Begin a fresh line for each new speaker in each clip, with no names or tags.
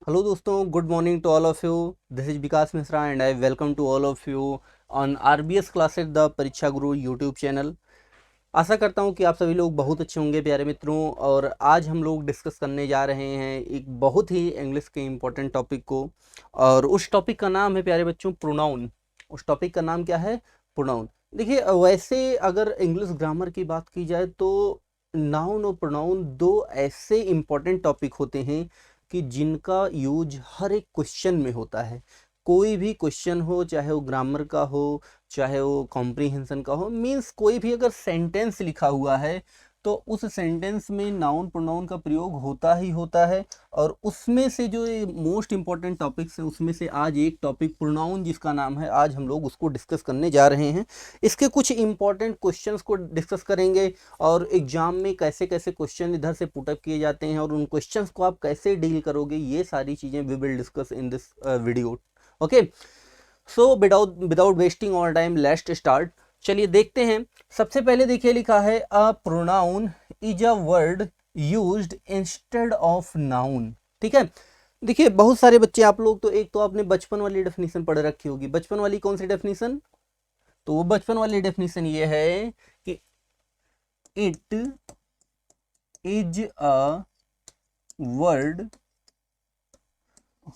Hello दोस्तों, good morning to all of you. This is Vikas Mishra and I welcome to all of you on RBS classes the Pariksha Guru YouTube channel. आशा करता हूं कि आप सभी लोग बहुत अच्छे होंगे प्यारे मित्रों। और आज हम लोग डिस्कस करने जा रहे हैं एक बहुत ही इंग्लिश के इम्पोर्टेंट टॉपिक को। और उस टॉपिक का नाम है प्यारे बच्चों प्रोनाउन। उस टॉपिक का नाम क्या है? प्रोनाउन। देखिए, वैसे अगर इंग्लिश ग्रामर की बात की जाए तो नाउन और प्रोनाउन दो ऐसे इम्पोर्टेंट टॉपिक होते हैं कि जिनका यूज हर एक क्वेश्चन में होता है। कोई भी क्वेश्चन हो, चाहे वो ग्रामर का हो, चाहे वो कॉम्प्रीहेंशन का हो, मीन्स कोई भी अगर सेंटेंस लिखा हुआ है तो उस सेंटेंस में नाउन प्रोनाउन का प्रयोग होता ही होता है। और उसमें से जो मोस्ट इंपॉर्टेंट टॉपिक्स हैं उसमें से आज एक टॉपिक प्रोनाउन जिसका नाम है, आज हम लोग उसको डिस्कस करने जा रहे हैं। इसके कुछ इंपॉर्टेंट क्वेश्चंस को डिस्कस करेंगे और एग्जाम में कैसे कैसे क्वेश्चन इधर से पुटअप किए जाते हैं और उन क्वेश्चंस को आप कैसे डील करोगे, ये सारी चीज़ें we will discuss in this video. Okay, so without without wasting all time let's start. चलिए देखते हैं। सबसे पहले देखिए, लिखा है a pronoun is a word used instead of noun. ठीक है। देखिए, बहुत सारे बच्चे आप लोग तो एक तो आपने बचपन वाली डेफिनेशन पढ़ रखी होगी। बचपन वाली कौन सी डेफिनेशन? तो वो बचपन वाली डेफिनेशन ये है कि it is a word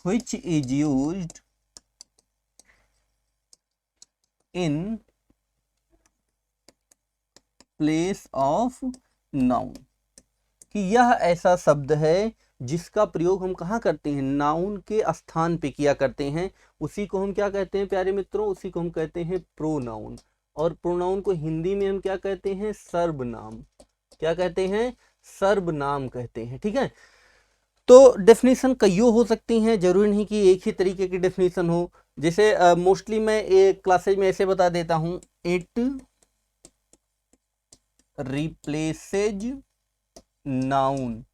which is used in place of noun। कि यह ऐसा शब्द है जिसका प्रयोग हम कहाँ करते हैं? नाउन के स्थान पे किया करते हैं। उसी को हम क्या कहते हैं प्यारे मित्रों? उसी को हम कहते हैं प्रोनाउन। और प्रोनाउन को हिंदी में हम क्या कहते हैं? सर्वनाम। क्या कहते हैं? सर्वनाम कहते हैं। ठीक है। तो डेफिनेशन कईयों हो सकती हैं, जरूरी नहीं कि एक ही तरीके की डेफिनेशन हो। जैसे मोस्टली मैं एक क्लासेज में ऐसे बता देता हूं, इट रिप्लेसेज नाउन।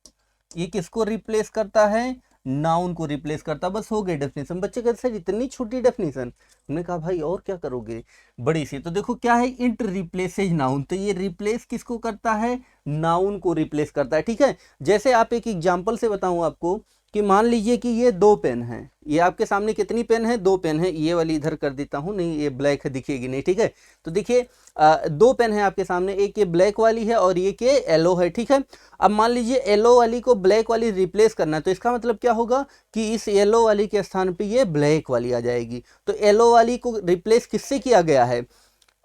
ये किसको रिप्लेस करता है? नाउन को रिप्लेस करता। बस हो गई डेफिनेशन। बच्चे कहते सर इतनी छोटी डेफिनेशन। हमने कहा भाई और क्या करोगे, बड़ी सी। तो देखो क्या है, इट रिप्लेसेज नाउन। तो ये रिप्लेस किसको करता है? नाउन को रिप्लेस करता है। ठीक है। जैसे आप एक एग्जांपल से बताऊं आपको कि मान लीजिए कि ये दो पेन है। ये आपके सामने कितनी पेन है? दो पेन है। ये वाली इधर कर देता हूं, नहीं ये ब्लैक है, दिखेगी नहीं। ठीक है। तो देखिए, दो पेन है आपके सामने, एक ये ब्लैक वाली है और ये के येलो है। ठीक है। अब मान लीजिए येलो वाली को ब्लैक वाली रिप्लेस करना है, तो इसका मतलब क्या होगा कि इस येलो वाली के स्थान पे ये ब्लैक वाली आ जाएगी। तो येलो वाली को रिप्लेस किससे किया गया है?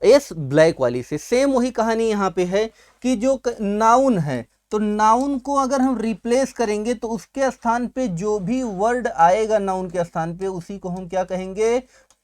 इस ब्लैक वाली से। सेम वही कहानी यहाँ पे है कि जो नाउन है, तो नाउन को अगर हम रिप्लेस करेंगे तो उसके स्थान पे जो भी वर्ड आएगा नाउन के स्थान पे, उसी को हम क्या कहेंगे?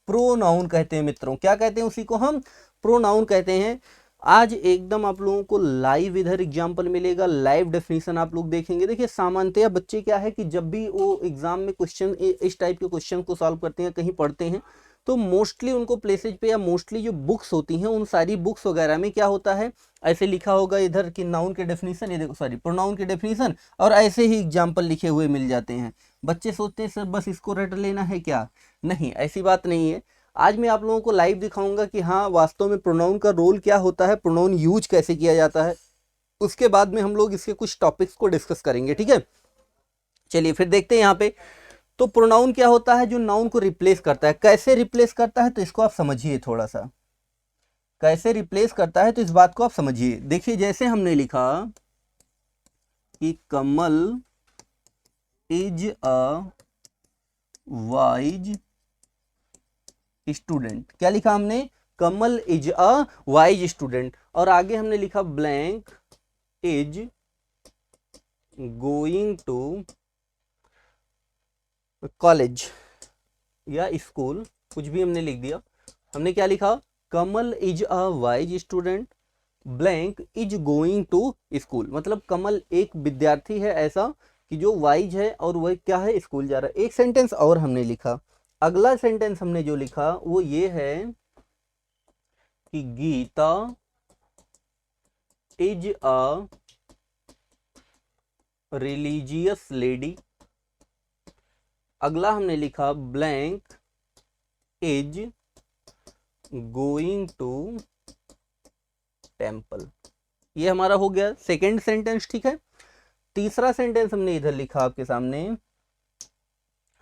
प्रोनाउन कहते हैं मित्रों। क्या कहते हैं? उसी को हम प्रोनाउन कहते हैं। आज एकदम आप लोगों को लाइव इधर एग्जांपल मिलेगा, लाइव डेफिनेशन आप लोग देखेंगे। देखिए, सामान्यतया बच्चे क्या है कि जब भी वो एग्जाम में क्वेश्चन इस टाइप के क्वेश्चन को सॉल्व करते हैं, कहीं पढ़ते हैं, तो मोस्टली उनको प्लेसेज पे या मोस्टली जो बुक्स होती हैं उन सारी बुक्स वगैरह में क्या होता है, ऐसे लिखा होगा इधर कि नाउन के डेफिनेशन, ये देखो सॉरी प्रोनाउन के डेफिनेशन, और ऐसे ही एग्जांपल लिखे हुए मिल जाते हैं। बच्चे सोचते हैं सर बस इसको रट लेना है क्या? नहीं, ऐसी बात नहीं है। आज मैं आप लोगों को लाइव दिखाऊंगा कि हाँ वास्तव में प्रोनाउन का रोल क्या होता है, प्रोनाउन यूज कैसे किया जाता है। उसके बाद में हम लोग इसके कुछ टॉपिक्स को डिस्कस करेंगे। ठीक है। चलिए फिर देखते हैं यहाँ पे। तो प्रोनाउन क्या होता है? जो नाउन को रिप्लेस करता है। कैसे रिप्लेस करता है तो इसको आप समझिए थोड़ा सा। कैसे रिप्लेस करता है तो इस बात को आप समझिए। देखिए, जैसे हमने लिखा कि Kamal is a wise student. क्या लिखा हमने? Kamal is a wise student. और आगे हमने लिखा blank is going to college या स्कूल, कुछ भी हमने लिख दिया। हमने क्या लिखा? Kamal is a wise student, blank is going to school. मतलब कमल एक विद्यार्थी है ऐसा कि जो वाइज है और वह क्या है? स्कूल जा रहा है। एक सेंटेंस और हमने लिखा। अगला सेंटेंस हमने जो लिखा वो ये है कि Geeta is a religious lady. अगला हमने लिखा blank is going to temple. ये हमारा हो गया सेकेंड सेंटेंस। ठीक है। तीसरा सेंटेंस हमने इधर लिखा आपके सामने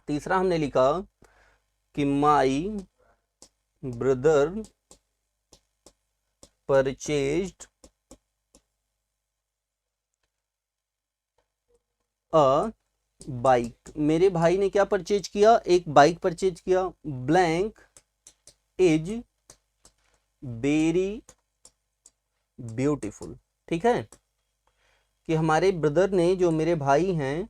तीसरा हमने लिखा कि my brother purchased a bike, मेरे भाई ने क्या परचेज किया, एक बाइक परचेज किया। ब्लैंक इज वेरी ब्यूटीफुल, ठीक है, कि हमारे ब्रदर ने, जो मेरे भाई हैं,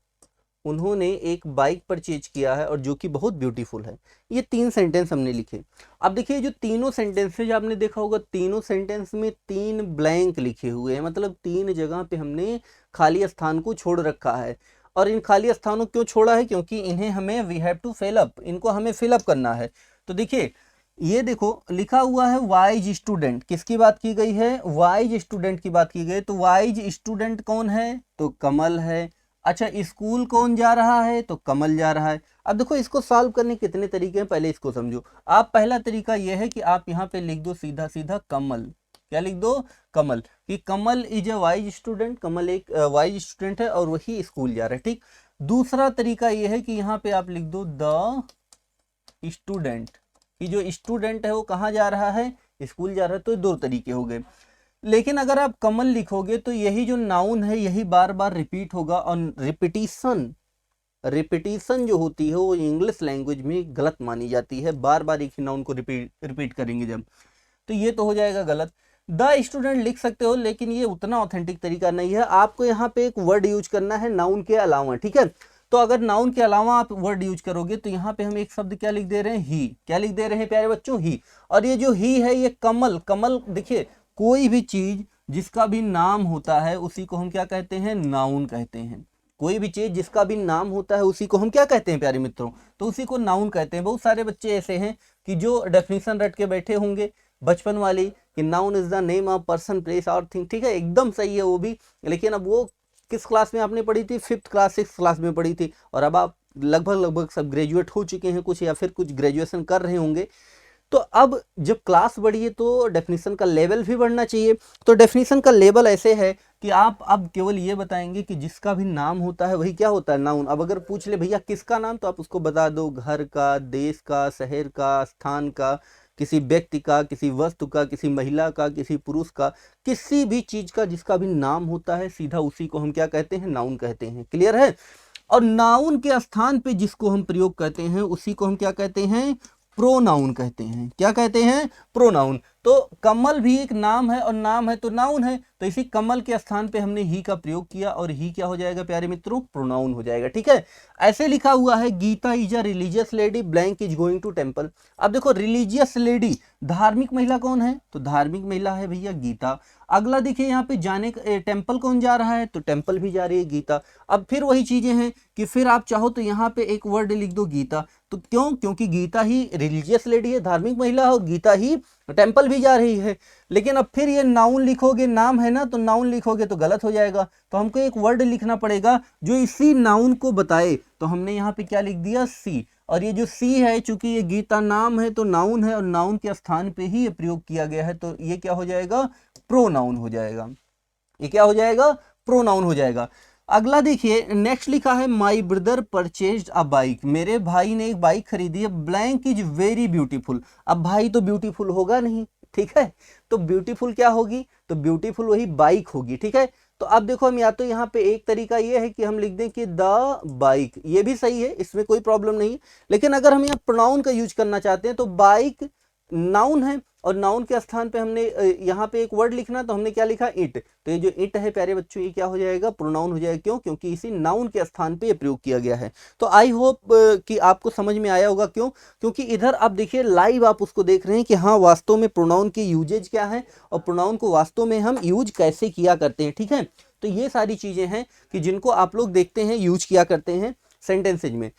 उन्होंने एक बाइक परचेज किया है और जो कि बहुत ब्यूटीफुल है। ये 3 सेंटेंस हमने लिखे। अब देखिए जो तीनों सेंटेंसेज आपने देखा होगा, तीनों सेंटेंस में 3 ब्लैंक लिखे हुए हैं, मतलब 3 जगह पे हमने खाली स्थान को छोड़ रखा है। और इन खाली स्थानों क्यों छोड़ा है, क्योंकि इन्हें हमें we have to fill up, इनको हमें फिलअप करना है। तो देखिए ये देखो लिखा हुआ है वाइज स्टूडेंट, किसकी बात की गई है, वाइज स्टूडेंट की बात की गई। तो वाइज स्टूडेंट कौन है, तो कमल है। अच्छा स्कूल कौन जा रहा है, तो कमल जा रहा है। अब देखो इसको सॉल्व करने के कितने तरीके हैं, पहले इसको समझो आप। पहला तरीका यह है कि आप यहाँ पे लिख दो सीधा सीधा कमल, क्या लिख दो, कमल, कि Kamal is a wise student, कमल एक वाइज स्टूडेंट है और वही स्कूल जा रहा है, ठीक। दूसरा तरीका यह है कि यहाँ पे आप लिख दो द स्टूडेंट, कि जो स्टूडेंट है वो कहाँ जा रहा है, स्कूल जा रहा है। तो 2 तरीके हो गए। लेकिन अगर आप कमल लिखोगे तो यही जो नाउन है यही बार बार रिपीट होगा, और रिपीटिशन जो होती है वो इंग्लिश लैंग्वेज में गलत मानी जाती है, बार बार एक ही नाउन को रिपीट करेंगे जब, तो ये तो हो जाएगा गलत। द स्टूडेंट लिख सकते हो, लेकिन ये उतना ऑथेंटिक तरीका नहीं है। आपको यहाँ पे एक वर्ड यूज करना है नाउन के अलावा, ठीक है। तो अगर नाउन के अलावा आप वर्ड यूज करोगे तो यहाँ पे हम एक शब्द क्या लिख दे रहे हैं, ही, क्या लिख दे रहे हैं प्यारे बच्चों, ही। और ये जो ही है ये कमल, कमल देखिए कोई भी चीज जिसका भी नाम होता है उसी को हम क्या कहते हैं, नाउन कहते हैं। कोई भी चीज जिसका भी नाम होता है उसी को हम क्या कहते हैं प्यारे मित्रों, तो उसी को नाउन कहते हैं। बहुत सारे बच्चे ऐसे हैं कि जो डेफिनेशन रट के बैठे होंगे बचपन वाली, कि noun is the name of person place और थिंग, ठीक है, एकदम सही है वो भी। लेकिन अब वो किस क्लास में आपने पढ़ी थी, 5th क्लास 6th क्लास में पढ़ी थी, और अब आप लगभग सब ग्रेजुएट हो चुके हैं कुछ, या फिर कुछ ग्रेजुएशन कर रहे होंगे। तो अब जब क्लास बढ़ी है तो डेफिनेशन का लेवल भी बढ़ना चाहिए। तो डेफिनेशन का लेवल ऐसे है कि आप अब केवल ये बताएंगे कि जिसका भी नाम होता है वही क्या होता है, नाउन। अब अगर पूछ ले भैया किसका नाम, तो आप उसको बता दो घर का, देश का, शहर का, स्थान का, किसी व्यक्ति का, किसी वस्तु का, किसी महिला का, किसी पुरुष का, किसी भी चीज का जिसका भी नाम होता है सीधा उसी को हम क्या कहते हैं, नाउन कहते हैं। क्लियर है। और नाउन के स्थान पे जिसको हम प्रयोग करते हैं उसी को हम क्या कहते हैं, प्रोनाउन कहते हैं। क्या कहते हैं, प्रोनाउन। तो कमल भी एक नाम है और नाम है तो नाउन है, तो इसी कमल के स्थान पे हमने ही का प्रयोग किया और ही क्या हो जाएगा प्यारे मित्रों, प्रोनाउन हो जाएगा, ठीक है। ऐसे लिखा हुआ है Geeta is a religious lady blank is going to temple. अब देखो रिलीजियस लेडी, धार्मिक महिला कौन है, तो धार्मिक महिला है भैया गीता। अगला देखिए यहाँ पे जाने टेम्पल कौन जा रहा है, तो टेम्पल भी जा रही है गीता। अब फिर वही चीजें हैं कि फिर आप चाहो तो यहाँ पे एक वर्ड लिख दो गीता, तो क्यों, क्योंकि गीता ही रिलीजियस लेडी है, धार्मिक महिला और गीता ही टेम्पल भी जा रही है। लेकिन अब फिर ये नाउन लिखोगे, नाम है ना, तो नाउन लिखोगे तो गलत हो जाएगा। तो हमको एक वर्ड लिखना पड़ेगा जो इसी नाउन को बताए। तो हमने यहाँ पे क्या लिख दिया, सी। और ये जो सी है, चूंकि ये गीता नाम है तो नाउन है, और नाउन के स्थान पे ही ये प्रयोग किया गया है, तो ये क्या हो जाएगा, प्रोनाउन हो जाएगा। ये क्या हो जाएगा, प्रोनाउन हो जाएगा। अगला देखिए नेक्स्ट लिखा है my brother purchased a bike, मेरे भाई ने एक बाइक खरीदी है, ब्लैंक इज वेरी ब्यूटीफुल। अब भाई तो ब्यूटीफुल होगा नहीं, ठीक है, तो ब्यूटीफुल क्या होगी, तो ब्यूटीफुल वही बाइक होगी, ठीक है। तो अब देखो हम या तो यहाँ पे एक तरीका ये है कि हम लिख दें कि द बाइक, ये भी सही है, इसमें कोई प्रॉब्लम नहीं। लेकिन अगर हम यहाँ प्रोनाउन का यूज करना चाहते हैं तो बाइक नाउन है और नाउन के स्थान पे हमने यहाँ पे एक वर्ड लिखना, तो हमने क्या लिखा, इट। तो ये जो इट है प्यारे बच्चों ये क्या हो जाएगा, प्रोनाउन हो जाएगा। क्यों, क्योंकि इसी नाउन के स्थान पे ये प्रयोग किया गया है। तो आई होप कि आपको समझ में आया होगा। क्यों, क्योंकि इधर आप देखिए लाइव आप उसको देख रहे हैं कि हाँ वास्तव में प्रोनाउन की यूजेज क्या है और प्रोनाउन को वास्तव में हम यूज कैसे किया करते हैं, ठीक है। तो ये सारी चीजें हैं कि जिनको आप लोग देखते हैं यूज किया करते हैं सेंटेंसेज में।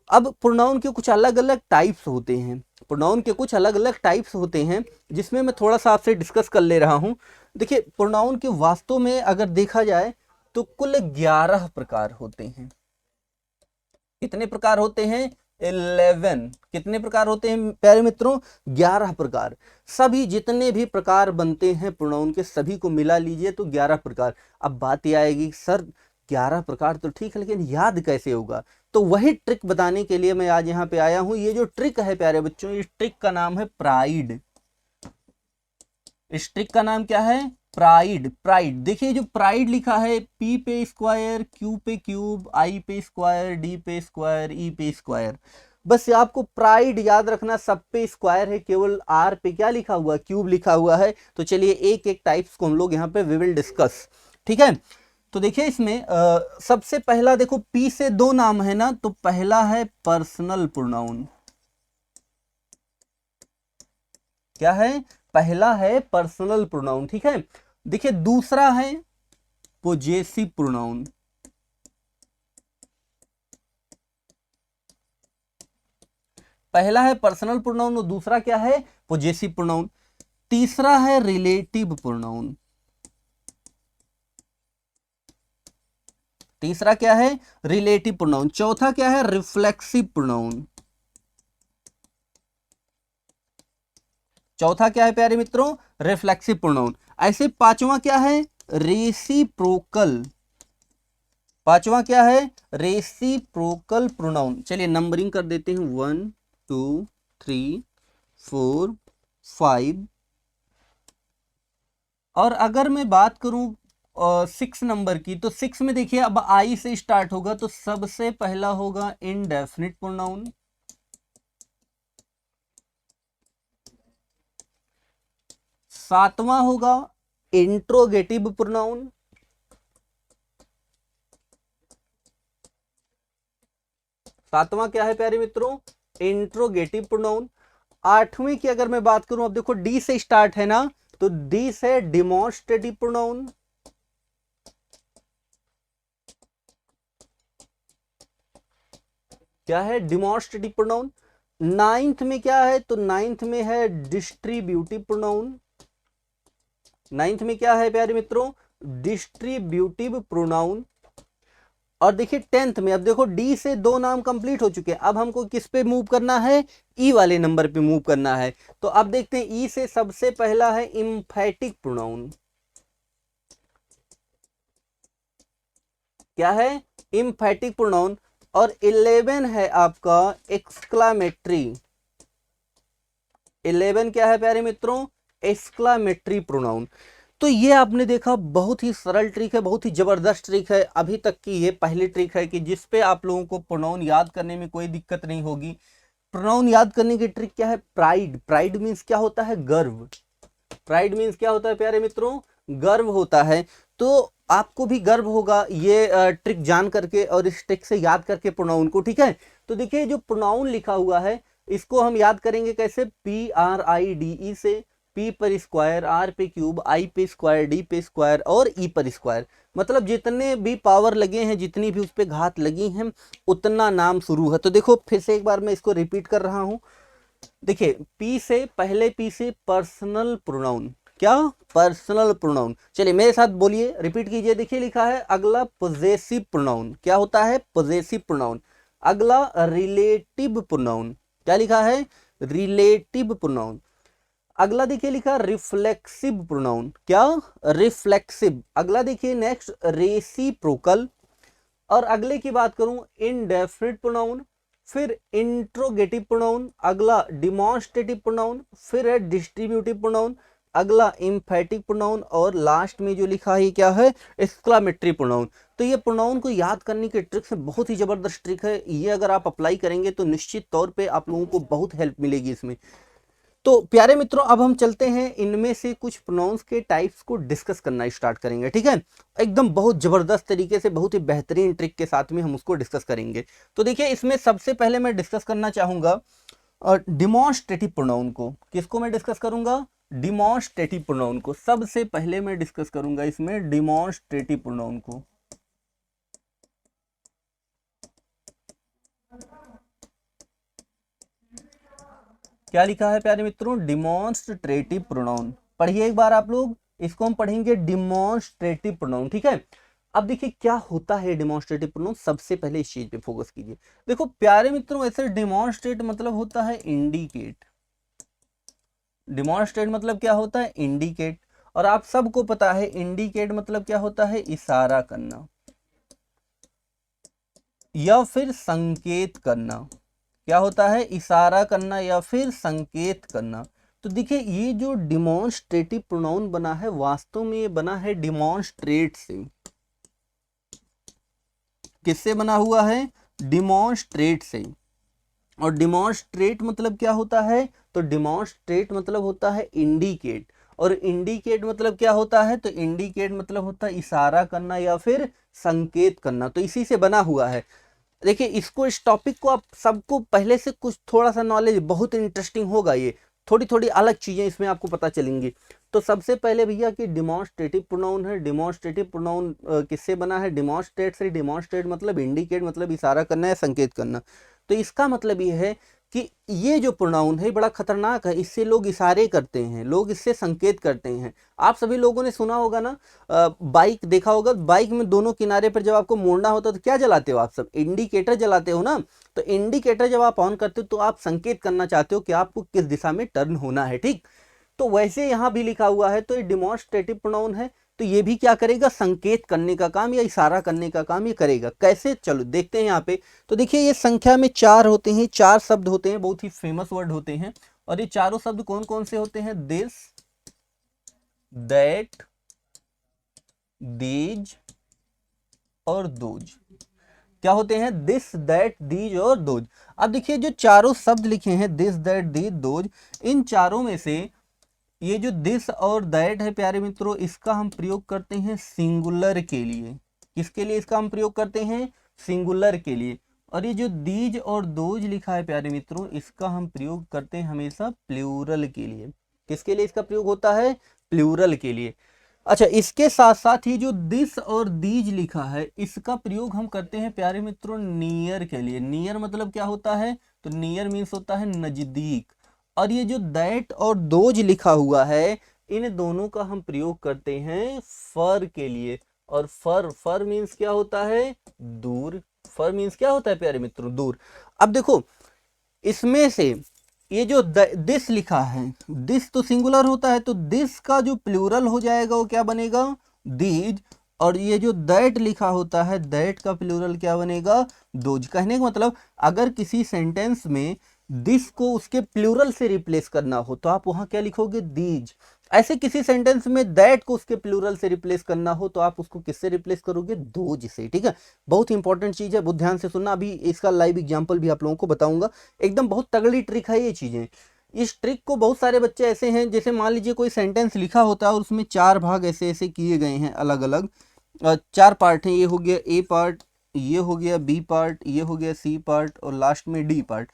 अब प्रोनाउन के कुछ अलग अलग टाइप्स होते हैं, प्रोनाउन के कुछ अलग अलग टाइप्स होते हैं जिसमें मैं थोड़ा सा आपसे डिस्कस कर ले रहा हूं। देखिए प्रोनाउन के वास्तव में अगर देखा जाए तो कुल 11 प्रकार होते हैं। कितने प्रकार होते हैं, 11। कितने प्रकार होते हैं प्यारे मित्रों, 11 प्रकार। सभी जितने भी प्रकार बनते हैं प्रोनाउन के सभी को मिला लीजिए तो 11 प्रकार। अब बात यह आएगी सर 11 प्रकार तो ठीक है, लेकिन याद कैसे होगा? तो वही ट्रिक बताने के लिए मैं आज यहाँ पे आया हूँ। ये जो ट्रिक है प्यारे बच्चों, इस ट्रिक का नाम है प्राइड। इस ट्रिक का नाम क्या है? प्राइड। प्राइड देखिए, जो प्राइड लिखा है, पी पे स्क्वायर, क्यू पे क्यूब, आई पे स्क्वायर, डी पे स्क्वायर, ई पे स्क्वायर। बस ये आपको प्राइड याद रखना, सब पे स्क्वायर है, केवल आर पे क्या लिखा हुआ है? क्यूब लिखा हुआ है। तो चलिए एक एक टाइप्स को हम लोग यहाँ पे वी विल डिस्कस, ठीक है। तो देखिए इसमें सबसे पहला देखो, पी से दो नाम है ना, तो पहला है पर्सनल प्रोनाउन। क्या है? पहला है पर्सनल प्रोनाउन, ठीक है। देखिए दूसरा है पोजेसिव प्रोनाउन। पहला है पर्सनल प्रोनाउन और दूसरा क्या है? Possessive pronoun. तीसरा है रिलेटिव प्रोनाउन। तीसरा क्या है? Relative pronoun. चौथा क्या है? Reflexive pronoun. चौथा क्या है प्यारे मित्रों? Reflexive pronoun. ऐसे पांचवा क्या है? रेसिप्रोकल। पांचवा क्या है? Reciprocal pronoun. चलिए नंबरिंग कर देते हैं, 1 2 3 4 5। और अगर मैं बात करूं 6 नंबर की, तो 6 में देखिए अब आई से स्टार्ट होगा, तो सबसे पहला होगा इनडेफिनिट प्रोनाउन। सातवां होगा इंट्रोगेटिव प्रोनाउन। सातवां क्या है प्यारे मित्रों? Interrogative pronoun. आठवीं की अगर मैं बात करूं, अब देखो डी से स्टार्ट है ना, तो डी से डिमॉन्स्ट्रेटिव प्रोनाउन। क्या है? Demonstrative pronoun. नाइन्थ में क्या है? तो नाइन्थ में है डिस्ट्रीब्यूटिव प्रोनाउन। नाइन्थ में क्या है प्यारे मित्रों? Distributive pronoun. और देखिए टेंथ में, अब देखो डी से दो नाम कंप्लीट हो चुके हैं, अब हमको किस पे मूव करना है? ई वाले नंबर पे मूव करना है। तो अब देखते हैं ई से सबसे पहला है इम्फेटिक प्रोनाउन। क्या है? Emphatic pronoun. और 11 है आपका एक्सक्लामेटरी। 11 क्या है प्यारे मित्रों? Exclamatory pronoun. तो ये आपने देखा, बहुत ही सरल ट्रिक है, बहुत ही जबरदस्त ट्रिक है। अभी तक की ये पहली ट्रिक है कि जिस पे आप लोगों को प्रोनाउन याद करने में कोई दिक्कत नहीं होगी। प्रोनाउन याद करने की ट्रिक क्या है? प्राइड। प्राइड मीन्स क्या होता है? गर्व। प्राइड मीन्स क्या होता है प्यारे मित्रों? गर्व होता है। तो आपको भी गर्व होगा ये ट्रिक जान करके और इस ट्रिक से याद करके प्रोनाउन को, ठीक है। तो देखिए जो प्रोनाउन लिखा हुआ है, इसको हम याद करेंगे कैसे? PRIDE से। पी पर स्क्वायर, आर पे क्यूब, आई पे स्क्वायर, डी पे स्क्वायर और ई पर स्क्वायर। मतलब जितने भी पावर लगे हैं, जितनी भी उस पर घात लगी हैं, उतना नाम शुरू है। तो देखो फिर से एक बार मैं इसको रिपीट कर रहा हूं। देखिए पी से, पहले पी से पर्सनल प्रोनाउन। क्या? Personal pronoun. चलिए मेरे साथ बोलिए, रिपीट कीजिए। देखिए लिखा है अगला पोजेसिव प्रोनाउन। क्या होता है? Possessive pronoun. अगला रिलेटिव प्रोनाउन। क्या लिखा है? Relative pronoun. अगला देखिए लिखा रिफ्लेक्सिव प्रोनाउन। क्या? रिफ्लेक्सिव। अगला देखिए नेक्स्ट रेसिप्रोकल। और अगले की बात करूं इनडेफिनिट प्रोनाउन, फिर इंट्रोगेटिव प्रोनाउन, अगला डिमॉन्स्ट्रेटिव प्रोनाउन, फिर है डिस्ट्रीब्यूटिव प्रोनाउन, अगला इम्फेटिक प्रोनाउन और लास्ट में जो लिखा है क्या है? Exclamatory pronoun. तो ये प्रोनाउन को याद करने की ट्रिक से बहुत ही जबरदस्त ट्रिक है। ये अगर आप अप्लाई करेंगे तो निश्चित तौर पे आप लोगों को बहुत हेल्प मिलेगी इसमें। तो प्यारे मित्रों अब हम चलते हैं, इनमें से कुछ प्रोनाउंस के टाइप्स को डिस्कस करना स्टार्ट करेंगे, ठीक है। एकदम बहुत जबरदस्त तरीके से, बहुत ही बेहतरीन ट्रिक के साथ में हम उसको डिस्कस करेंगे। तो देखिए इसमें सबसे पहले मैं डिस्कस करना चाहूंगा डिमॉन्स्ट्रेटिव प्रोनाउन को। किसको मैं डिस्कस करूंगा? डिमॉन्स्ट्रेटिव प्रोनाउन को सबसे पहले मैं डिस्कस करूंगा, इसमें डिमॉन्स्ट्रेटिव प्रोनाउन को। क्या लिखा है प्यारे मित्रों? Demonstrative pronoun. पढ़िए एक बार आप लोग, इसको हम पढ़ेंगे डिमॉन्स्ट्रेटिव प्रोनाउन, ठीक है। अब देखिए क्या होता है डिमॉन्स्ट्रेटिव प्रोनाउन, सबसे पहले इस चीज पे फोकस कीजिए। देखो प्यारे मित्रों, ऐसे डिमॉन्स्ट्रेट मतलब होता है इंडिकेट। डिमॉन्स्ट्रेट मतलब क्या होता है? इंडिकेट। और आप सबको पता है इंडिकेट मतलब क्या होता है? इशारा करना। या फिर संकेत करना। क्या होता है? इशारा करना या फिर संकेत करना। तो देखिए ये जो डिमॉन्स्ट्रेटिव प्रोनाउन बना है वास्तव में ये बना है डिमॉन्स्ट्रेट से। किससे बना हुआ है? डिमॉन्स्ट्रेट से। और डिमॉन्स्ट्रेट मतलब क्या होता है? तो डिमॉन्स्ट्रेट मतलब होता है इंडिकेट, और इंडिकेट मतलब क्या होता है? तो इंडिकेट मतलब होता है इशारा करना या फिर संकेत करना। तो इसी से बना हुआ है। देखिए इसको, इस टॉपिक को आप सबको पहले से कुछ थोड़ा सा नॉलेज, बहुत इंटरेस्टिंग होगा ये, थोड़ी थोड़ी अलग चीजें इसमें आपको पता चलेंगी। तो सबसे पहले भैया कि डिमॉन्स्ट्रेटिव प्रोनाउन है। डिमॉन्स्ट्रेटिव प्रोनाउन किससे बना है? डिमॉन्स्ट्रेट से। डिमॉन्स्ट्रेट मतलब इंडिकेट मतलब इशारा करना या संकेत करना। तो इसका मतलब ये है कि ये जो प्रोनाउन है बड़ा खतरनाक है। इससे लोग इशारे करते हैं, लोग इससे संकेत करते हैं। आप सभी लोगों ने सुना होगा ना, बाइक देखा होगा, बाइक में दोनों किनारे पर जब आपको मोड़ना होता है तो क्या जलाते हो आप सब? इंडिकेटर जलाते हो ना। तो इंडिकेटर जब आप ऑन करते हो तो आप संकेत करना चाहते हो कि आपको किस दिशा में टर्न होना है, ठीक। तो वैसे यहां भी लिखा हुआ है, तो ये डिमॉन्स्ट्रेटिव प्रोनाउन है। तो ये भी क्या करेगा? संकेत करने का काम या इशारा करने का काम ये करेगा। कैसे? चलो देखते हैं यहाँ पे। तो देखिए ये संख्या में 4 होते हैं, 4 शब्द होते हैं, बहुत ही फेमस वर्ड होते हैं। और ये चारों शब्द कौन कौन से होते हैं? दिस, दैट, दीज और दोज। क्या होते हैं? दिस, दैट, दीज और दोज। अब देखिए जो चारों शब्द लिखे हैं, दिस, दैट, दीज, दोज, इन चारों में से ये जो दिस और दैट है प्यारे मित्रों, इसका हम प्रयोग करते हैं सिंगुलर के लिए। किसके लिए इसका हम प्रयोग करते हैं? सिंगुलर के लिए। और ये जो दीज और दोज लिखा है प्यारे मित्रों, इसका हम प्रयोग करते हैं हमेशा प्लूरल के लिए। किसके लिए इसका प्रयोग होता है? प्लूरल के लिए। अच्छा, इसके साथ साथ ही जो दिस और दीज लिखा है इसका प्रयोग हम करते हैं प्यारे मित्रों नियर के लिए। नियर मतलब क्या होता है? तो नियर मीन्स होता है नजदीक। और ये जो दैट और दोज लिखा हुआ है, इन दोनों का हम प्रयोग करते हैं फर के लिए। और फर, फर मीन्स क्या होता है? दूर। फर मीन्स क्या होता है प्यारे मित्रों? दूर। अब देखो इसमें से ये जो दिस लिखा है, दिस तो सिंगुलर होता है, तो दिस का जो प्लूरल हो जाएगा वो क्या बनेगा? दीज। और ये जो दैट लिखा होता है, दैट का प्लूरल क्या बनेगा? दोज। कहने का मतलब अगर किसी सेंटेंस में दिस को उसके प्लूरल से रिप्लेस करना हो तो आप वहां क्या लिखोगे? दीज। ऐसे किसी सेंटेंस में दैट को उसके प्लूरल से रिप्लेस करना हो तो आप उसको किससे रिप्लेस करोगे? दोज से, ठीक है। बहुत इंपॉर्टेंट चीज है, बहुत ध्यान से सुनना। अभी इसका लाइव एग्जांपल भी आप लोगों को बताऊंगा। एकदम बहुत तगड़ी ट्रिक है ये चीजें। इस ट्रिक को बहुत सारे बच्चे ऐसे हैं, जैसे मान लीजिए कोई सेंटेंस लिखा होता है और उसमें 4 भाग ऐसे ऐसे किए गए हैं अलग अलग। 4 पार्ट हैं, ये हो गया ए पार्ट, ये हो गया बी पार्ट, ये हो गया सी पार्ट और लास्ट में डी पार्ट।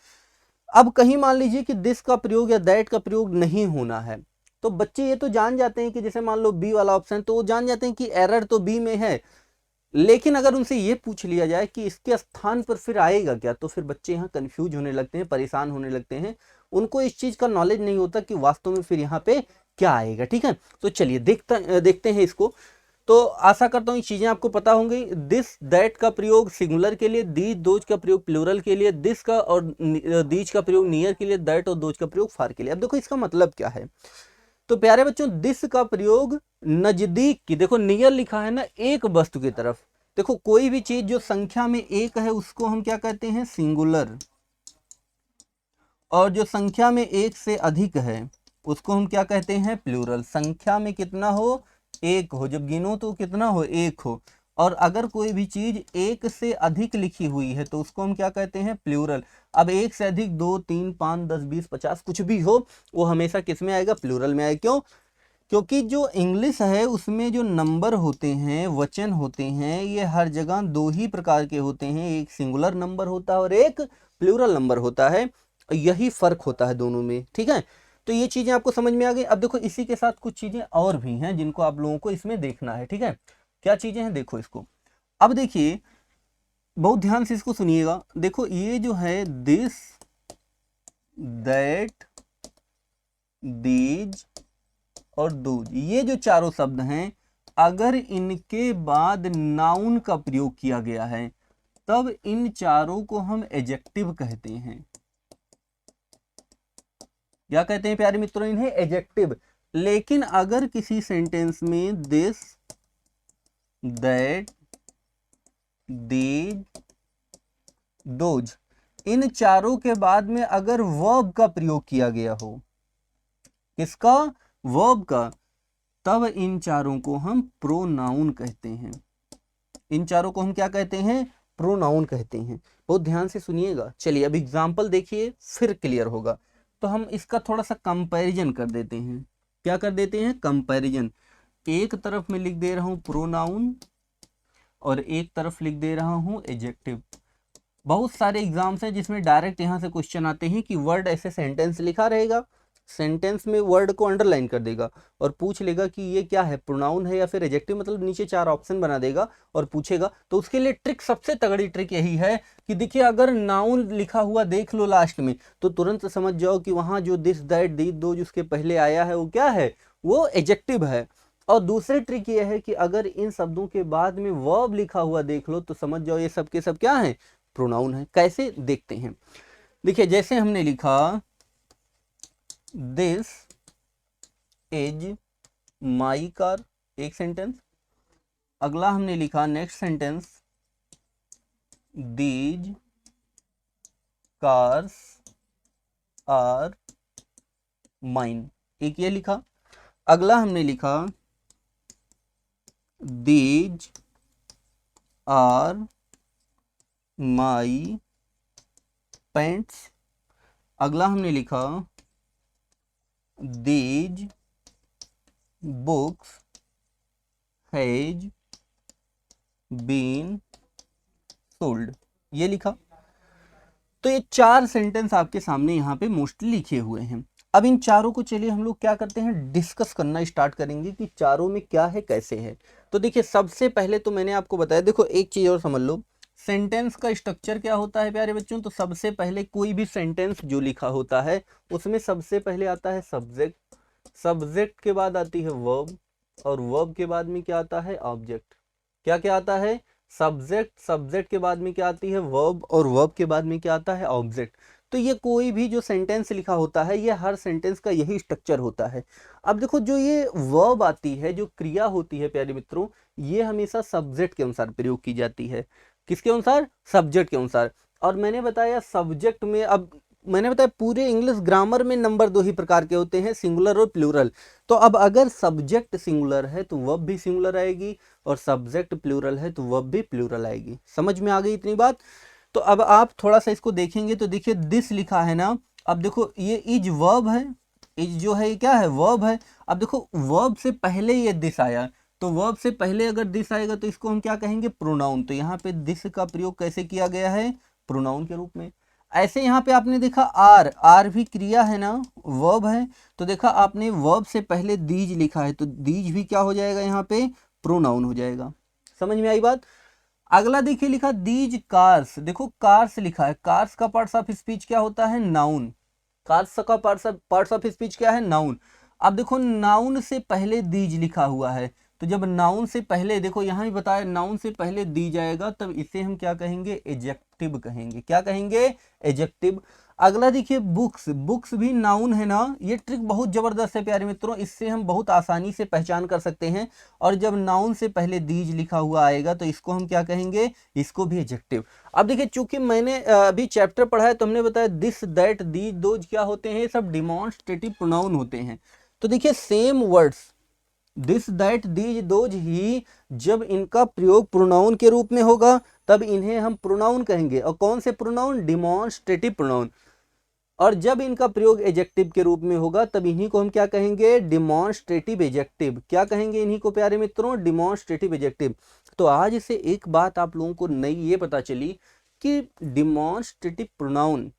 अब कहीं मान लीजिए कि दिस का प्रयोग या दैट का प्रयोग नहीं होना है, तो बच्चे ये तो जान जाते हैं कि जैसे मान लो बी वाला ऑप्शन, तो वो जान जाते हैं कि एरर तो बी में है। लेकिन अगर उनसे ये पूछ लिया जाए कि इसके स्थान पर फिर आएगा क्या, तो फिर बच्चे यहाँ कंफ्यूज होने लगते हैं, परेशान होने लगते हैं। उनको इस चीज का नॉलेज नहीं होता कि वास्तव में फिर यहाँ पे क्या आएगा, ठीक है। तो चलिए देखते हैं इसको। तो आशा करता हूँ ये चीजें आपको पता होंगी। दिस दैट का प्रयोग सिंगुलर के लिए, दीज दोज का प्रयोग प्लूरल के लिए, दिस का और दीज का प्रयोग नियर के लिए, दैट और दोज का प्रयोग फार के लिए। अब देखो इसका मतलब क्या है। तो प्यारे बच्चों दिस का प्रयोग नजदीक की, देखो नियर लिखा है ना, एक वस्तु की तरफ। देखो कोई भी चीज जो संख्या में एक है उसको हम क्या कहते हैं? सिंगुलर। और जो संख्या में एक से अधिक है उसको हम क्या कहते हैं? प्लूरल। संख्या में कितना हो? एक हो, जब गिनो तो कितना हो? एक हो। और अगर कोई भी चीज एक से अधिक लिखी हुई है तो उसको हम क्या कहते हैं? प्लूरल। अब एक से अधिक 2 3 5 10 20 50 कुछ भी हो, वो हमेशा किस में आएगा? प्लूरल में आएगा। क्यों? क्योंकि जो इंग्लिश है उसमें जो नंबर होते हैं, वचन होते हैं, ये हर जगह 2 ही प्रकार के होते हैं। एक सिंगुलर नंबर होता है और एक प्लूरल नंबर होता है। यही फर्क होता है दोनों में, ठीक है। तो ये चीजें आपको समझ में आ गई। अब देखो इसी के साथ कुछ चीजें और भी हैं जिनको आप लोगों को इसमें देखना है, ठीक है। क्या चीजें हैं देखो इसको। अब देखिए बहुत ध्यान से इसको सुनिएगा। देखो ये जो है दिस, दैट, दीज और दूज, ये जो चारों शब्द हैं, अगर इनके बाद नाउन का प्रयोग किया गया है तब इन चारों को हम एडजेक्टिव कहते हैं। क्या कहते हैं प्यारे मित्रों? इन्हें एडजेक्टिव। लेकिन अगर किसी सेंटेंस में दिस, दैट, दीज दोज, इन चारों के बाद में अगर वर्ब का प्रयोग किया गया हो, किसका? वर्ब का, तब इन चारों को हम प्रोनाउन कहते हैं। इन चारों को हम क्या कहते हैं? प्रोनाउन कहते हैं। बहुत ध्यान से सुनिएगा। चलिए अब एग्जाम्पल देखिए, फिर क्लियर होगा। तो हम इसका थोड़ा सा कंपैरिजन कर देते हैं। क्या कर देते हैं? कंपैरिजन। एक तरफ में लिख दे रहा हूं प्रोनाउन और एक तरफ लिख दे रहा हूं एडजेक्टिव। बहुत सारे एग्जाम्स हैं जिसमें डायरेक्ट यहां से क्वेश्चन आते हैं कि वर्ड ऐसे सेंटेंस लिखा रहेगा, सेंटेंस में वर्ड को अंडरलाइन कर देगा और पूछ लेगा कि ये क्या है, प्रोनाउन है या फिर एडजेक्टिव, मतलब नीचे 4 ऑप्शन बना देगा और पूछेगा। तो उसके लिए ट्रिक, सबसे तगड़ी ट्रिक यही है कि देखिए अगर नाउन लिखा हुआ देख लो लास्ट में, तो तुरंत समझ जाओ कि वहां जो दिस दैट दीज दोज उसके पहले आया है वो क्या है? वो एडजेक्टिव है। और दूसरी ट्रिक ये है कि अगर इन शब्दों के बाद में वर्ब लिखा हुआ देख लो तो समझ जाओ ये सब के सब क्या है? प्रोनाउन है। कैसे? देखते हैं। देखिए जैसे हमने लिखा दिस इज माई कार, एक सेंटेंस। अगला हमने लिखा next sentence, these cars are mine, एक ये लिखा। अगला हमने लिखा दीज आर माई पेंट्स। अगला हमने लिखा these books has been sold, ये लिखा। तो ये 4 सेंटेंस आपके सामने यहाँ पे मोस्टली लिखे हुए हैं। अब इन चारों को चलिए हम लोग क्या करते हैं, डिस्कस करना स्टार्ट करेंगे कि चारों में क्या है, कैसे है। तो देखिए सबसे पहले तो मैंने आपको बताया, देखो एक चीज और समझ लो, सेंटेंस का स्ट्रक्चर क्या होता है प्यारे बच्चों। तो सबसे पहले कोई भी सेंटेंस जो लिखा होता है उसमें सबसे पहले आता है सब्जेक्ट, सब्जेक्ट के बाद आती है वर्ब, और वर्ब के बाद में क्या आता है? ऑब्जेक्ट। क्या क्या आता है? सब्जेक्ट, सब्जेक्ट के बाद में क्या आती है? वर्ब, और वर्ब के बाद में क्या आता है? ऑब्जेक्ट। तो ये कोई भी जो सेंटेंस लिखा होता है, ये हर सेंटेंस का यही स्ट्रक्चर होता है। अब देखो जो ये वर्ब आती है, जो क्रिया होती है प्यारे मित्रों, ये हमेशा सब्जेक्ट के अनुसार प्रयोग की जाती है। किसके अनुसार? सब्जेक्ट के अनुसार। और मैंने बताया सब्जेक्ट में, अब मैंने बताया पूरे इंग्लिश ग्रामर में नंबर 2 ही प्रकार के होते हैं, सिंगुलर और प्लूरल। तो अब अगर सब्जेक्ट सिंगुलर है तो वर्ब भी सिंगुलर आएगी, और सब्जेक्ट प्लूरल है तो वर्ब भी प्लूरल आएगी। समझ में आ गई इतनी बात? तो अब आप थोड़ा सा इसको देखेंगे तो देखिए दिस लिखा है ना, अब देखो ये इज वर्ब है, इज जो है ये क्या है? वर्ब है। अब देखो वर्ब से पहले ये दिस आया, तो वर्ब से पहले अगर दिस आएगा तो इसको हम क्या कहेंगे? प्रोनाउन। तो यहाँ पे दिस का प्रयोग कैसे किया गया है? प्रोनाउन के रूप में। ऐसे यहाँ पे आपने देखा आर, आर भी क्रिया है ना, वर्ब है। तो देखा आपने वर्ब से पहले दीज लिखा है, तो दीज भी क्या हो जाएगा? यहाँ पे प्रोनाउन हो जाएगा। समझ में आई बात? अगला देखिए लिखा दीज कार्स, देखो कार्स लिखा है, कार्स का पार्ट्स ऑफ स्पीच क्या होता है? नाउन। कार्स का पार्ट्स ऑफ स्पीच क्या है? नाउन। अब देखो नाउन से पहले दीज लिखा हुआ है, तो जब नाउन से पहले, देखो यहाँ भी बताया नाउन से पहले दी जाएगा, तब इसे हम क्या कहेंगे? एडजेक्टिव कहेंगे। क्या कहेंगे? एडजेक्टिव। अगला देखिए बुक्स, बुक्स भी नाउन है ना। ये ट्रिक बहुत जबरदस्त है प्यारे मित्रों, इससे हम बहुत आसानी से पहचान कर सकते हैं। और जब नाउन से पहले दीज लिखा हुआ आएगा तो इसको हम क्या कहेंगे? इसको भी एडजेक्टिव। अब देखिए चूंकि मैंने अभी चैप्टर पढ़ा है तो हमने बताया दिस दैट दीज दोज क्या होते हैं? सब डिमॉन्स्ट्रेटिव प्रोनाउन होते हैं। तो देखिए same words this that these those he, जब इनका प्रयोग प्रोनाउन के रूप में होगा तब इन्हें हम प्रोनाउन कहेंगे। और कौन से प्रोनाउन? Demonstrative pronoun. और जब इनका प्रयोग एडजेक्टिव के रूप में होगा तब इन्हीं को हम क्या कहेंगे? Demonstrative adjective. क्या कहेंगे इन्हीं को प्यारे मित्रों? Demonstrative adjective. तो आज से एक बात आप लोगों को नई ये पता चली कि डिमॉन्स्ट्रेटिव प्रोनाउन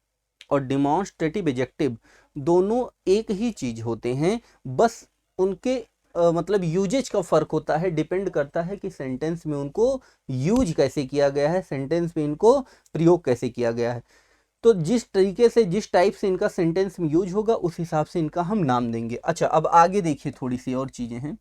और डिमॉन्स्ट्रेटिव एडजेक्टिव दोनों एक ही चीज होते हैं, बस उनके मतलब यूजेज का फर्क होता है, डिपेंड करता है कि सेंटेंस में उनको यूज कैसे किया गया है, सेंटेंस में इनको प्रयोग कैसे किया गया है। तो जिस तरीके से, जिस टाइप से इनका सेंटेंस में यूज होगा उस हिसाब से इनका हम नाम देंगे। अच्छा अब आगे देखिए थोड़ी सी और चीजें हैं,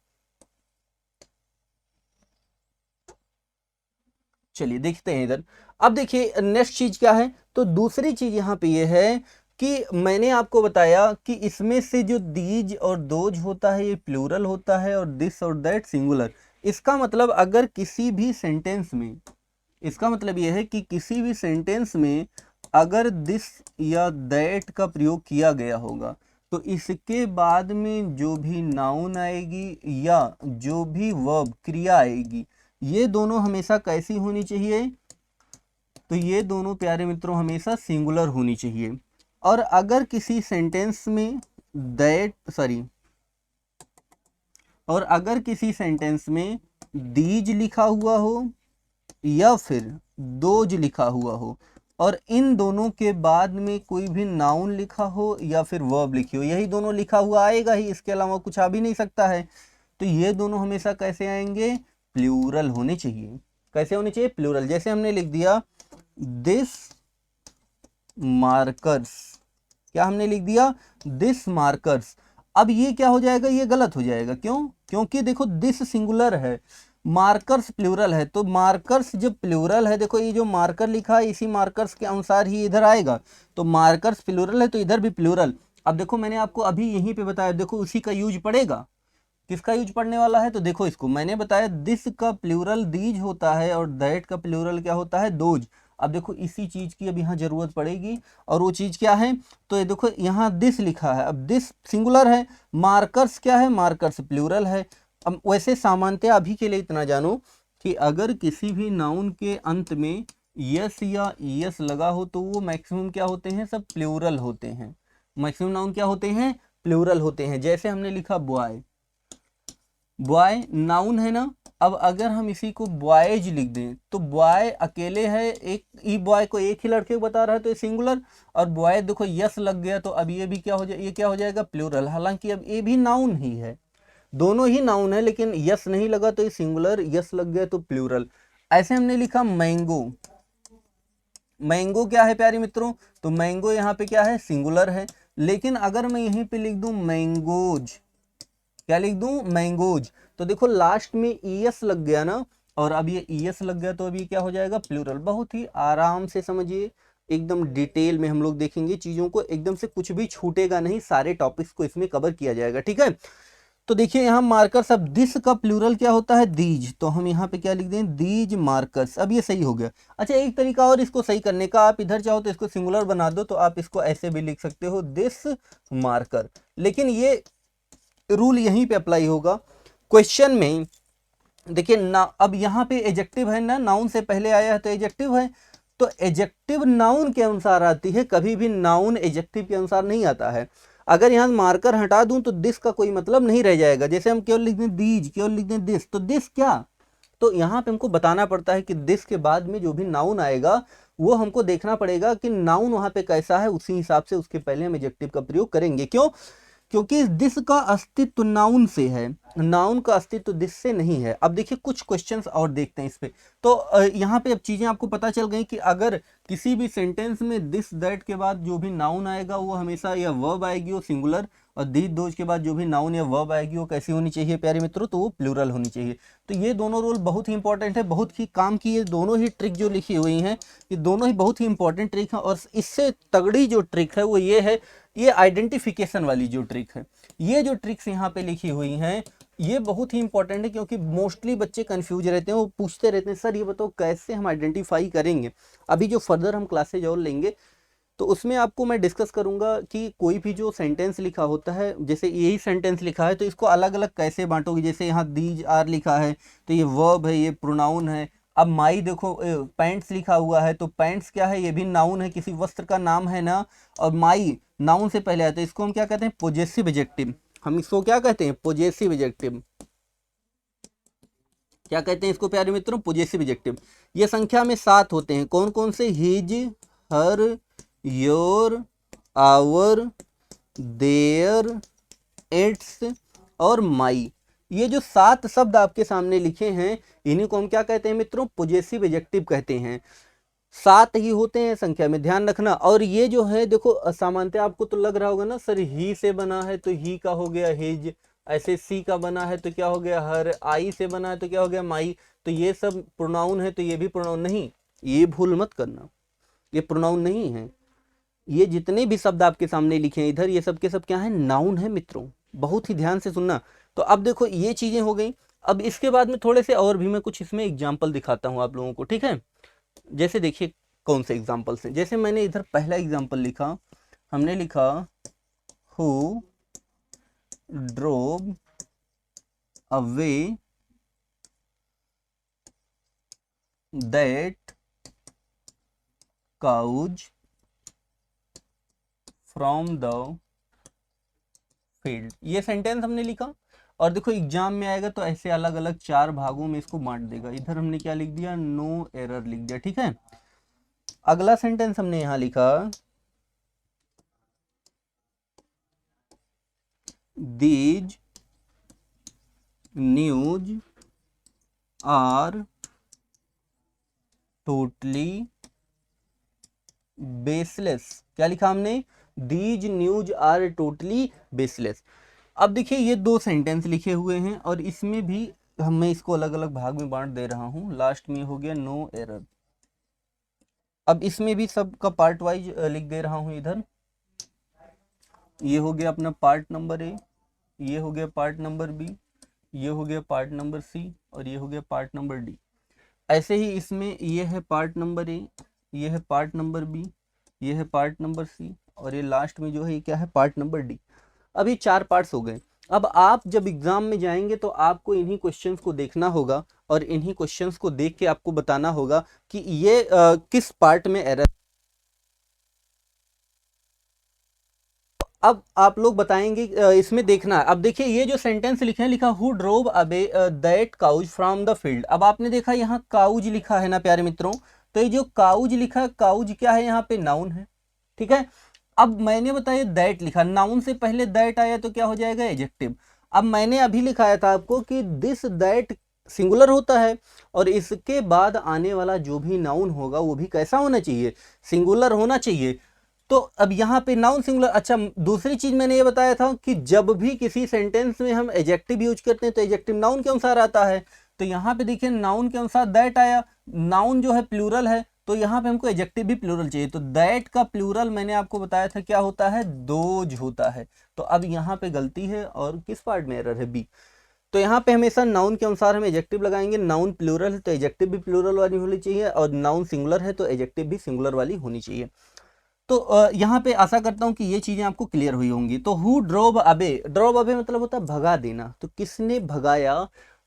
चलिए देखते हैं इधर। अब देखिए नेक्स्ट चीज क्या है, तो दूसरी चीज यहाँ पे ये है कि मैंने आपको बताया कि इसमें से जो दीज और दोज होता है ये प्लूरल होता है और दिस और दैट सिंगुलर। इसका मतलब अगर किसी भी सेंटेंस में इसका मतलब यह है कि किसी भी सेंटेंस में अगर दिस या दैट का प्रयोग किया गया होगा तो इसके बाद में जो भी नाउन आएगी या जो भी वर्ब क्रिया आएगी, ये दोनों हमेशा कैसी होनी चाहिए? तो ये दोनों प्यारे मित्रों हमेशा सिंगुलर होनी चाहिए। और अगर किसी सेंटेंस में किसी सेंटेंस में दीज लिखा हुआ हो या फिर दोज लिखा हुआ हो और इन दोनों के बाद में कोई भी नाउन लिखा हो या फिर वर्ब लिखी हो, यही दोनों लिखा हुआ आएगा ही, इसके अलावा कुछ आ भी नहीं सकता है। तो ये दोनों हमेशा कैसे आएंगे? प्लूरल होने चाहिए। कैसे होने चाहिए? प्लूरल। जैसे हमने लिख दिया दिस मार्कर्स, क्या हमने लिख दिया? This markers. अब ये क्या हो जाएगा? ये गलत हो जाएगा। क्यों? क्योंकि देखो दिस सिंगुलर है, मार्कर्स प्लूरल है। तो मार्कर्स जब प्लूरल है, देखो ये जो मार्कर लिखा है इसी मार्कर्स के अनुसार ही इधर आएगा। तो मार्कर्स प्लूरल है तो इधर भी प्लूरल। अब देखो मैंने आपको अभी यहीं पे बताया, देखो उसी का यूज पड़ेगा। किसका यूज पड़ने वाला है? तो देखो इसको मैंने बताया दिस का प्लूरल दीज होता है और दैट का प्लूरल क्या होता है? दोज। अब देखो इसी चीज की अब यहाँ जरूरत पड़ेगी, और वो चीज क्या है? तो ये देखो यहाँ दिस लिखा है, अब दिस सिंगुलर है, मार्कर्स क्या है? मार्कर्स प्लूरल है। अब वैसे सामान्यतः अभी के लिए इतना जानो कि अगर किसी भी नाउन के अंत में यस या ईएस लगा हो तो वो मैक्सिमम क्या होते हैं? सब प्लूरल होते हैं। मैक्सिमम नाउन क्या होते हैं? प्लूरल होते हैं। जैसे हमने लिखा बॉय, बॉय नाउन है ना। अब अगर हम इसी को बॉयज लिख दें तो बॉय अकेले है, एक ई बॉय को एक ही लड़के को बता रहा है तो ये सिंगुलर। और बॉय देखो यस लग गया तो अब ये भी क्या हो जाए? ये क्या हो जाएगा? प्लूरल। हालांकि अब ये भी नाउन ही है, दोनों ही नाउन है, लेकिन यस नहीं लगा तो ये सिंगुलर, यस लग गया तो प्लूरल। ऐसे हमने लिखा मैंगो, मैंगो क्या है प्यारे मित्रों? तो मैंगो यहाँ पे क्या है? सिंगुलर है। लेकिन अगर मैं यहीं पे लिख दूं मैंगोज, क्या लिख दूं? मैंगोज, तो देखो लास्ट में ईएस लग गया ना, और अब ये ईएस लग गया तो अभी क्या हो जाएगा? प्लूरल। बहुत ही आराम से समझिए, एकदम डिटेल में हम लोग देखेंगे चीजों को, एकदम से कुछ भी छूटेगा नहीं, सारे टॉपिक्स को इसमें कवर किया जाएगा। ठीक है, तो देखिए यहाँ मार्कर्स, अब दिस का प्लूरल क्या होता है? दीज, तो हम यहाँ पे क्या लिख दें? These markers. अब ये सही हो गया। अच्छा, एक तरीका और इसको सही करने का, आप इधर चाहो तो इसको सिंगुलर बना दो, तो आप इसको ऐसे भी लिख सकते हो दिस मार्कर। लेकिन ये रूल यहीं पे अप्लाई होगा क्वेश्चन में। देखिए ना, अब यहाँ पे एजेक्टिव है ना, नाउन से पहले आया है तो एजेक्टिव है, तो एजेक्टिव नाउन के अनुसार आती है, कभी भी नाउन एजेक्टिव के अनुसार नहीं आता है। अगर यहाँ मार्कर हटा दूं तो दिस का कोई मतलब नहीं रह जाएगा। जैसे हम केवल लिख दें दीज, केवल लिख दें दिस, तो दिस क्या? तो यहाँ पे हमको बताना पड़ता है कि दिस के बाद में जो भी नाउन आएगा वो हमको देखना पड़ेगा कि नाउन वहां पे कैसा है, उसी हिसाब से उसके पहले हम एडजेक्टिव का प्रयोग करेंगे। क्यों? क्योंकि दिस का अस्तित्व नाउन से है, नाउन का अस्तित्व दिस से नहीं है। अब देखिए कुछ क्वेश्चंस और देखते हैं इस पे। तो यहाँ पे अब चीजें आपको पता चल गई कि अगर किसी भी सेंटेंस में दिस दैट के बाद जो भी नाउन आएगा वो हमेशा, या वर्ब आएगी वो सिंगुलर, और दीज दोज के बाद जो भी नाउन या वर्ब आएगी वो कैसी होनी चाहिए प्यारे मित्रों? तो वो प्लूरल होनी चाहिए। तो ये दोनों रूल बहुत ही इंपॉर्टेंट है, बहुत ही काम की ये दोनों ही ट्रिक जो लिखी हुई हैं, ये दोनों ही बहुत ही इंपॉर्टेंट ट्रिक है। और इससे तगड़ी जो ट्रिक है वो ये है, ये आइडेंटिफिकेशन वाली जो ट्रिक है, ये जो ट्रिक्स यहाँ पे लिखी हुई हैं ये बहुत ही इंपॉर्टेंट है। क्योंकि मोस्टली बच्चे कंफ्यूज रहते हैं, वो पूछते रहते हैं सर ये बताओ कैसे हम आइडेंटिफाई करेंगे। अभी जो फर्दर हम क्लासेज और लेंगे तो उसमें आपको मैं डिस्कस करूंगा कि कोई भी जो सेंटेंस लिखा होता है, जैसे यही सेंटेंस लिखा है तो इसको अलग अलग कैसे बांटोगे। जैसे यहाँ दीज आर लिखा है तो ये वर्ब है, ये प्रोनाउन है। अब माई देखो, पैंट्स लिखा हुआ है तो पैंट्स क्या है? ये भी नाउन है, किसी वस्त्र का नाम है ना। और माई नाउन से पहले आया तो इसको हम क्या कहते हैं? Possessive adjective. हम इसको क्या कहते हैं? Possessive adjective. क्या कहते हैं इसको प्यारे मित्रों? Possessive adjective. ये संख्या में 7 होते हैं। कौन कौन से? His, her, your, our, their, its और माई। ये जो 7 शब्द आपके सामने लिखे हैं इन्हीं को हम क्या कहते हैं मित्रों? पॉजेसिव एडजेक्टिव कहते हैं। 7 ही होते हैं संख्या में, ध्यान रखना। और ये जो है देखो, सामान्यतः आपको तो लग रहा होगा ना सर ही से बना है तो ही का हो गया हिज, ऐसे सी का बना है तो क्या हो गया? हर, आई से बना है तो क्या हो गया? माई। तो ये सब प्रोनाउन है तो ये भी प्रोनाउन नहीं, ये भूल मत करना, ये प्रोनाउन नहीं है। ये जितने भी शब्द आपके सामने लिखे हैं इधर, ये सब के सब क्या है? नाउन है मित्रों, बहुत ही ध्यान से सुनना। तो अब देखो ये चीजें हो गई। अब इसके बाद में थोड़े से और भी मैं कुछ इसमें एग्जाम्पल दिखाता हूँ आप लोगों को, ठीक है। जैसे देखिए कौन से एग्जाम्पल से, जैसे मैंने इधर पहला एग्जाम्पल लिखा, हमने लिखा who drove away that cows from the field, ये सेंटेंस हमने लिखा। और देखो एग्जाम में आएगा तो ऐसे अलग अलग 4 भागों में इसको बांट देगा। इधर हमने क्या लिख दिया, नो एरर लिख दिया, ठीक है। अगला सेंटेंस हमने यहां लिखा, these news are totally baseless. क्या लिखा हमने, these news are totally baseless. अब देखिए ये 2 सेंटेंस लिखे हुए हैं और इसमें भी मैं इसको अलग अलग भाग में बांट दे रहा हूं। लास्ट में हो गया नो एरर। अब इसमें भी सबका पार्ट वाइज लिख दे रहा हूं। इधर ये हो गया अपना पार्ट नंबर ए, ये हो गया पार्ट नंबर बी, ये हो गया पार्ट नंबर सी और ये हो गया पार्ट नंबर डी। ऐसे ही इसमें ये है पार्ट नंबर ए, ये है पार्ट नंबर बी, ये है पार्ट नंबर सी और ये लास्ट में जो है ये क्या है, पार्ट नंबर डी। अब ये 4 पार्ट्स हो गए। अब आप जब एग्जाम में जाएंगे तो आपको इन्हीं क्वेश्चंस को देखना होगा और इन्हीं क्वेश्चंस को देख के आपको बताना होगा कि ये किस पार्ट में एरर। अब आप लोग बताएंगे इसमें देखना। अब देखिए ये जो सेंटेंस लिखे हैं, लिखा who drove away that cows from the field. अब आपने देखा यहाँ काउज लिखा है ना प्यारे मित्रों, तो ये जो काउज लिखा है, काउज क्या है, यहाँ पे नाउन है, ठीक है। अब मैंने बताया दैट लिखा, नाउन से पहले दैट आया तो क्या हो जाएगा, एडजेक्टिव। अब मैंने अभी लिखाया था आपको कि दिस दैट सिंगुलर होता है और इसके बाद आने वाला जो भी नाउन होगा वो भी कैसा होना चाहिए, सिंगुलर होना चाहिए। तो अब यहाँ पे नाउन सिंगुलर। अच्छा, दूसरी चीज मैंने ये बताया था कि जब भी किसी सेंटेंस में हम एडजेक्टिव यूज करते हैं तो एडजेक्टिव नाउन के अनुसार आता है। तो यहाँ पे देखिए नाउन के अनुसार दैट आया, नाउन जो है प्लूरल है तो यहाँ पे हमको एडजेक्टिव भी प्लूरल चाहिए। तो दैट का प्लूरल मैंने आपको बताया था क्या होता है, दोज होता है। तो अब यहाँ पे गलती है और किस पार्ट में एरर है, बी। तो यहाँ पे हमेशा नाउन के अनुसार हम एडजेक्टिव लगाएंगे। नाउन प्लूरल है तो एडजेक्टिव भी प्लूरल वाली होनी चाहिए और नाउन सिंगुलर है तो एडजेक्टिव भी सिंगुलर वाली होनी चाहिए। तो यहाँ पे आशा करता हूँ कि ये चीज़ें आपको क्लियर हुई होंगी। तो who drove away, drove away मतलब होता है भगा देना। तो किसने भगाया,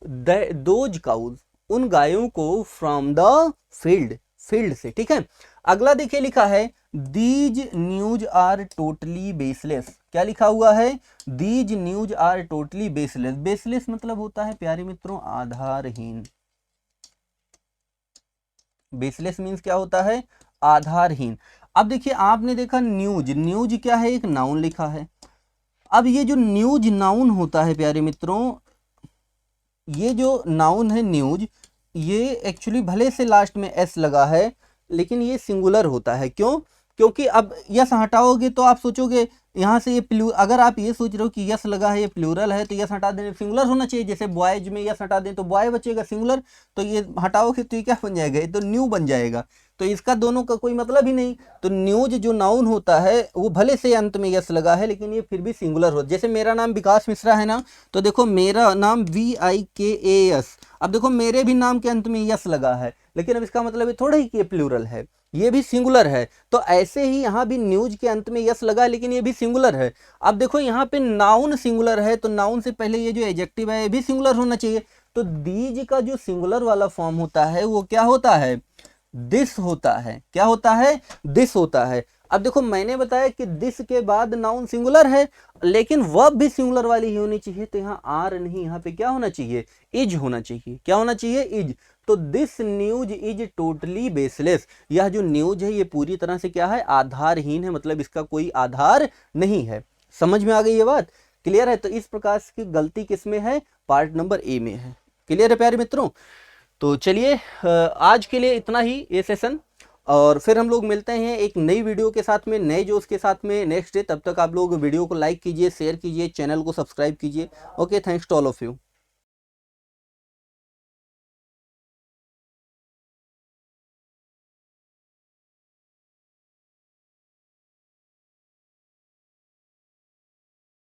दोज काउज, उन गायों को, फ्रॉम द फील्ड, फील्ड से, ठीक है। अगला देखिए लिखा है these news are totally baseless. क्या लिखा हुआ है, these news are totally baseless. Baseless मतलब होता है प्यारे मित्रों आधारहीन। बेसलेस मीन्स क्या होता है, आधारहीन। अब देखिए आपने देखा न्यूज, न्यूज क्या है, एक नाउन लिखा है। अब ये जो न्यूज नाउन होता है प्यारे मित्रों, ये जो नाउन है न्यूज, ये एक्चुअली भले से लास्ट में एस लगा है लेकिन ये सिंगुलर होता है। क्यों, क्योंकि अब यस हटाओगे तो आप सोचोगे यहाँ से ये अगर आप ये सोच रहे हो कि यस लगा है ये प्लूरल है तो यस हटा देने सिंगुलर होना चाहिए। जैसे बॉयज में यस हटा दें तो बॉय बचेगा सिंगुलर, तो ये हटाओगे तो ये क्या बन जाएगा, ये तो न्यू बन जाएगा। तो इसका दोनों का कोई मतलब ही नहीं। तो न्यूज जो नाउन होता है वो भले से अंत में यस लगा है लेकिन ये फिर भी सिंगुलर हो। जैसे मेरा नाम विकास मिश्रा है ना, तो देखो मेरा नाम VIKAS। अब देखो मेरे भी नाम के अंत में यस लगा है लेकिन अब इसका मतलब ये थोड़ा ही कि ये प्लूरल है, ये भी सिंगुलर है। तो ऐसे ही यहाँ भी न्यूज के अंत में यस लगा लेकिन ये भी सिंगुलर है। अब देखो यहाँ पे नाउन सिंगुलर है तो नाउन से पहले ये जो एडजेक्टिव है ये भी सिंगुलर होना चाहिए। तो दीज का जो सिंगुलर वाला फॉर्म होता है वो क्या होता है, दिस होता है। क्या होता है, दिस होता है। अब देखो मैंने बताया कि दिस के बाद नाउन सिंगुलर है लेकिन वर्ब भी सिंगुलर वाली ही होनी चाहिए। तो यहाँ आर नहीं, यहाँ पे क्या होना चाहिए, इज होना चाहिए। क्या होना चाहिए, इज। तो this news is totally baseless. यह जो न्यूज है ये पूरी तरह से क्या है, आधारहीन है, मतलब इसका कोई आधार नहीं है। समझ में आ गई ये बात, क्लियर है। तो इस प्रकार की गलती किसमें है, पार्ट नंबर ए में है। क्लियर है प्यारे मित्रों। तो चलिए आज के लिए इतना ही ये सेशन, और फिर हम लोग मिलते हैं एक नई वीडियो के साथ में, नए जोश के साथ में नेक्स्ट डे। तब तक आप लोग वीडियो को लाइक कीजिए, शेयर कीजिए, चैनल को सब्सक्राइब कीजिए। Okay, thanks to all of you.